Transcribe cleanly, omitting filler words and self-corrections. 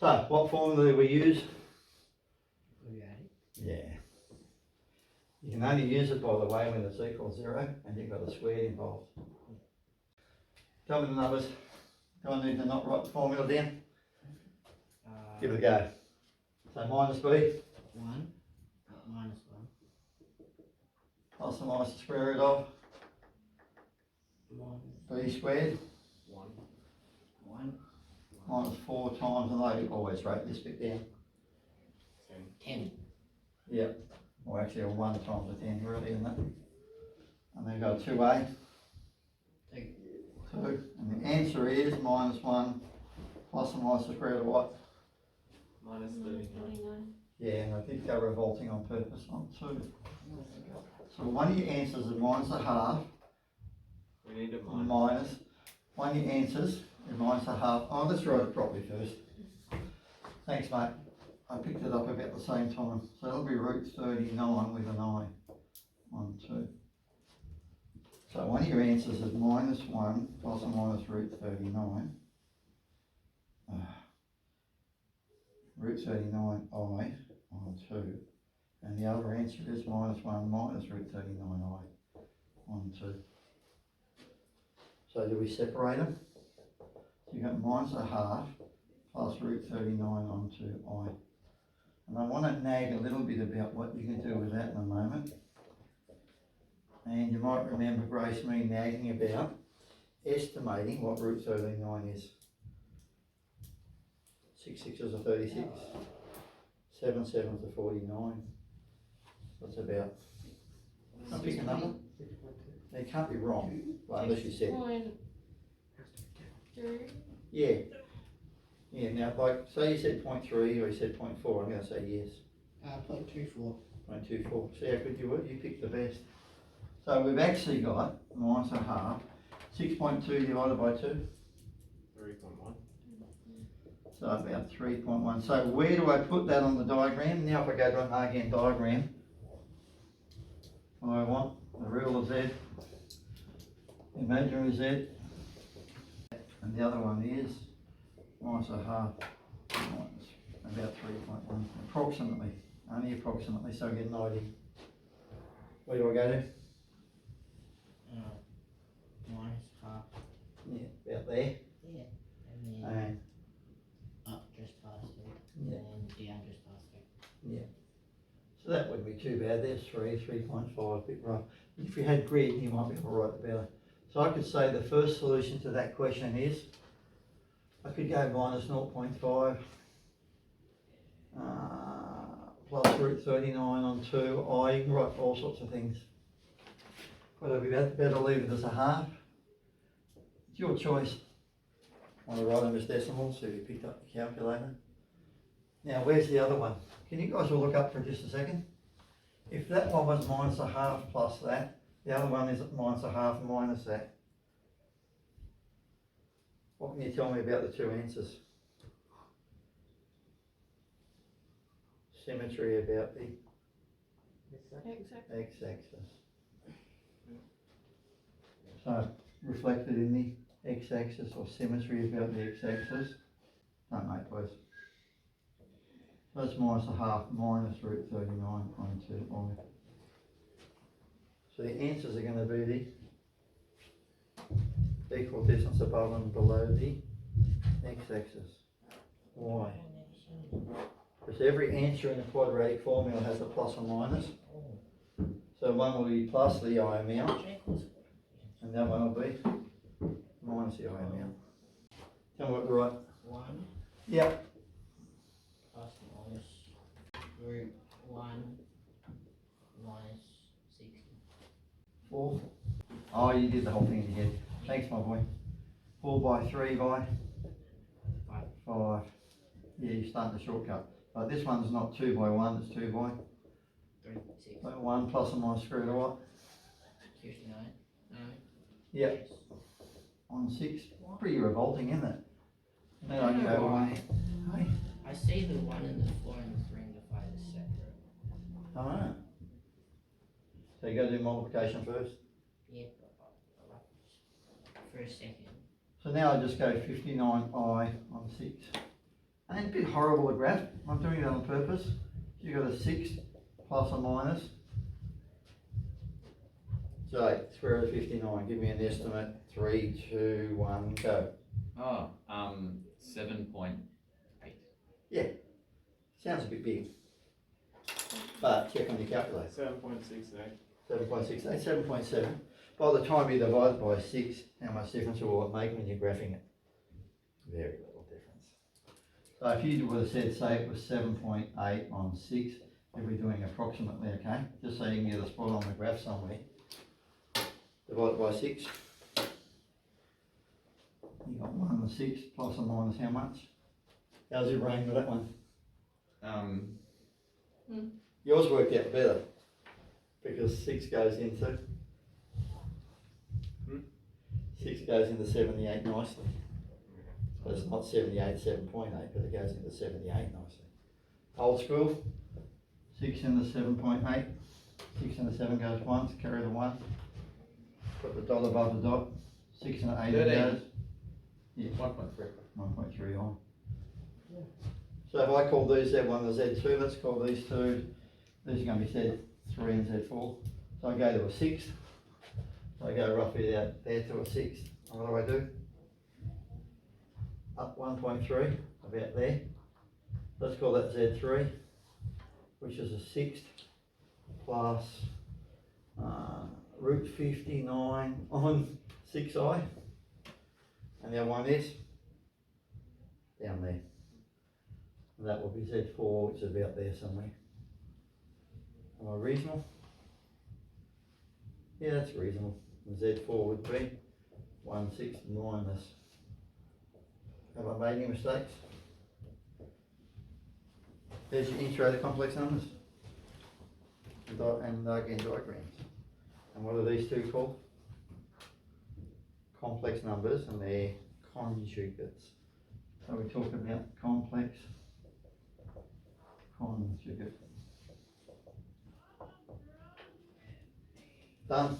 So, what formula do we use? Quadratic. Yeah. You can only use it, by the way, when it's equal to 0 and you've got a square involved. Tell me the numbers. Do I need to not write the formula down? Give it a go. So minus b. 1 minus 1. Plus or minus the square root of Minus b squared. 1. 1. Minus 4 times, and I always write this bit down. 10. Yep. Or actually a 1 times a 10 really, isn't it? And then go 2a. 2. 2. And the answer is minus 1 plus or minus the square root of what? Minus 39. Yeah, and I did go revolting on purpose on 2. So one of your answers is minus a half. We need a And minus. minus. One of your answers is minus a half. Oh, let's write it properly first. Thanks, mate. I picked it up about the same time. So it'll be root 39 with an I. 1, 2. So one of your answers is minus 1 plus or minus root 39. Root 39 I on 2. And the other answer is minus 1 minus root 39 I on 2. So do we separate them? So you've got minus a half plus root 39 on 2i. And I want to nag a little bit about what you can do with that in a moment. And you might remember, Grace, me nagging about estimating what root 39 is. 6 sixes are 36. 7 sevens are 49. What's about? Can I pick a number? They can't be wrong, well, unless you said. 6.3. Yeah. Yeah, now, like, say you said 0.3 or you said 0.4, I'm going to say yes. 0.24. 0.24. See how good you were? You picked the best. So we've actually got minus a half. 6.2 divided by 2. 3.1. So about 3.1. So where do I put that on the diagram? Now if I go to an Argand diagram, I want the real of Z, imaginary Z, and the other one is minus a half, minus about 3.1, approximately, only approximately, so I get an idea. Where do I go to? Minus half. Yeah, about there. Yeah. And then And up just past it. Yeah. And then down just past it. yeah. So that wouldn't be too bad. There's 3.5, a bit rough. If you had grid, you might be able to write it better. So I could say the first solution to that question is, I could go minus 0.5 plus root 39 on 2, I can write all sorts of things. Would I be better leave it as a half? It's your choice. Want to write them as decimals, so you picked up the calculator. Now where's the other one? Can you guys all look up for just a second? If that one was minus a half plus that, the other one is minus a half minus that. What can you tell me about the two answers? Symmetry about the x-axis. So reflected in the x-axis, or symmetry about the x-axis. Don't make please. That's minus a half minus root 39 on 2i. So the answers are going to be the equal distance above and below the x-axis. Why? Because every answer in the quadratic formula has a plus or minus. So one will be plus the I amount, and that one will be minus the I amount. Tell me what to write. 1 Yep. plus minus root 1 minus 60. 4. Oh, you did the whole thing again. Thanks, my boy. 4 by 3 by 5. Yeah, you're starting the shortcut. But this one's not 2 by 1, it's 2 by 3, 6. so 1 plus or minus square root of what? 59. No. Yep. Yes. 1, 6. Pretty revolting, isn't it? Then I can go away. Hey? I see the 1 and the 4 and the 3 and the 5 is separate. Alright. So you got to do multiplication first. Yeah. For a second. So now I just go 59i on 6. And it's a bit horrible to graph. I'm doing that on purpose. You got a 6 plus or minus. So square root of 59. Give me an estimate. 3, 2, 1, go. Oh, 7.8. Sounds a bit big. But check on your calculator. 7.68. 7.68, 7.7. By the time you divide by 6, how much difference will it make when you're graphing it? Very little difference. So if you would have said, say it was 7.8 on 6, you'll be doing approximately, okay? Just so you can get a spot on the graph somewhere. Divide it by 6. You got 1 and 6 plus or minus how much? How's your brain with that one? Yours worked out better because 6 goes into 6 goes into 78 nicely. So it's not 78, 7.8, but it goes into 78 nicely. Old school, 6 into 7.8, 6 into 7 goes once, carry the 1, put the dot above the dot, 6 into 8 13. goes. Yeah, 1.3. 1.3 on. So if I call these Z1 and Z2, let's call these two, these are going to be Z3 and Z4. So I go to a 6, so I go roughly out there to a 6. And what do I do? Up 1.3, about there. Let's call that Z3, which is a 6 plus root 59 on 6i. And the other one is down there. And that will be Z4, which is about there somewhere. Am I reasonable? Yeah, that's reasonable. And Z4 would be 1, 6 minus. Have I made any mistakes? There's your intro to complex numbers. And again, diagrams. And what are these two called? Complex numbers, and they're conjugates. So we talk about complex conjugate. Done.